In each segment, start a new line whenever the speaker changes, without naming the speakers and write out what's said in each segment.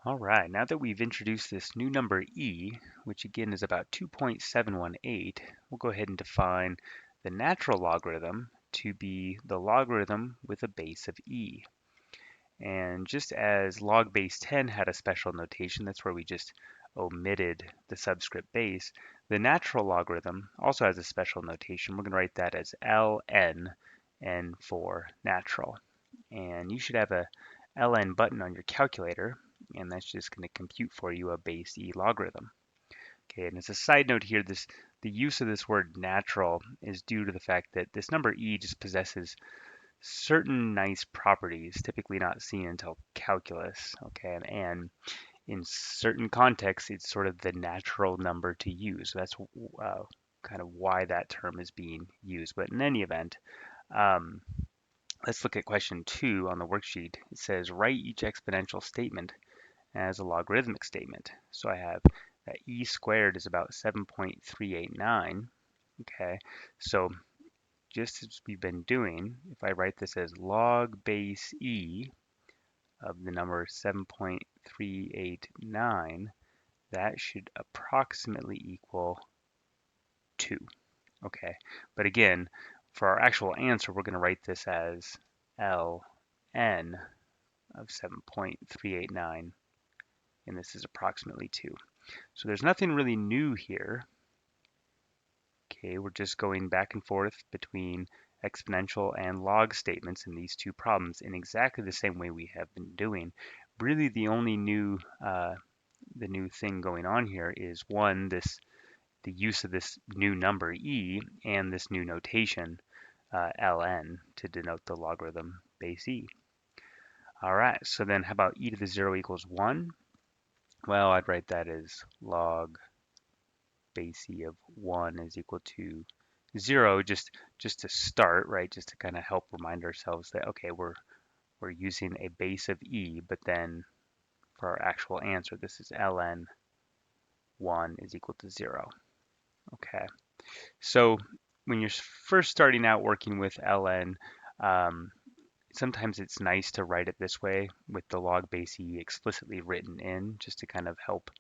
All right, now that we've introduced this new number e, which again is about 2.718, we'll go ahead and define the natural logarithm to be the logarithm with a base of e. And just as log base 10 had a special notation, that's where we just omitted the subscript base, the natural logarithm also has a special notation. We're going to write that as ln, n for natural. And you should have a ln button on your calculator, and that's just going to compute for you a base e logarithm. Okay, and as a side note here, the use of this word natural is due to the fact that this number e just possesses certain nice properties, typically not seen until calculus. Okay, and in certain contexts, it's sort of the natural number to use. So that's kind of why that term is being used. But in any event, um, let's look at question 2 on the worksheet. It says write each exponential statement as a logarithmic statement. So I have that e squared is about 7.389. Okay, so just as we've been doing, if I write this as log base e of the number 7.389, that should approximately equal 2. Okay, but again, for our actual answer, we're going to write this as ln of 7.389, and this is approximately 2. So there's nothing really new here. Okay, we're just going back and forth between exponential and log statements in these two problems in exactly the same way we have been doing. Really, the only new thing going on here is one, the use of this new number e and this new notation ln to denote the logarithm base e. All right, so then how about e to the 0 equals 1? Well, I'd write that as log base e of 1 is equal to 0 just to start, right? Just to kind of help remind ourselves that, okay, we're using a base of e, but then for our actual answer, this is ln 1 is equal to 0. Okay, so when you're first starting out working with ln, um, sometimes it's nice to write it this way with the log base e explicitly written in, just to kind of help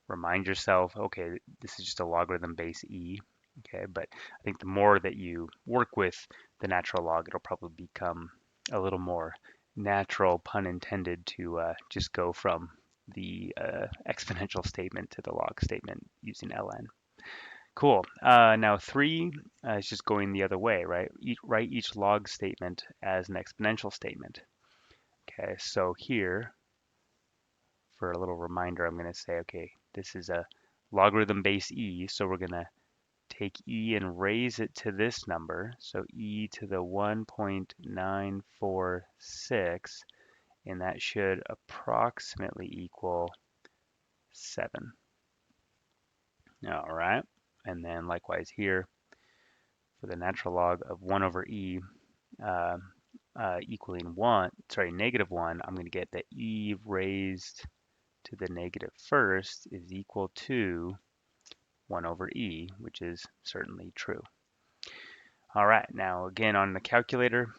remind yourself, okay, this is just a logarithm base e. Okay, but I think the more that you work with the natural log, it'll probably become a little more natural, pun intended, to just go from the exponential statement to the log statement using ln. Cool. Now 3 is just going the other way, right? Write each log statement as an exponential statement. Okay, so here, for a little reminder, I'm going to say, okay, this is a logarithm base e, so we're going to take e and raise it to this number, so e to the 1.946, and that should approximately equal 7. All right, and then likewise here, for the natural log of 1 over e uh, equaling 1, sorry, negative 1, I'm going to get that e raised to the negative first is equal to 1 over e, which is certainly true. All right, now again on the calculator,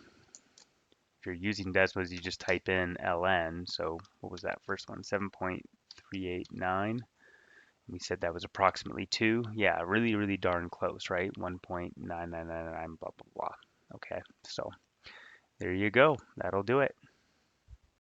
if you're using Desmos, you just type in ln. So what was that first one? 7.389. We said that was approximately 2. Yeah, really, really darn close, right? 1.9999, blah, blah, blah. Okay, so there you go. That'll do it.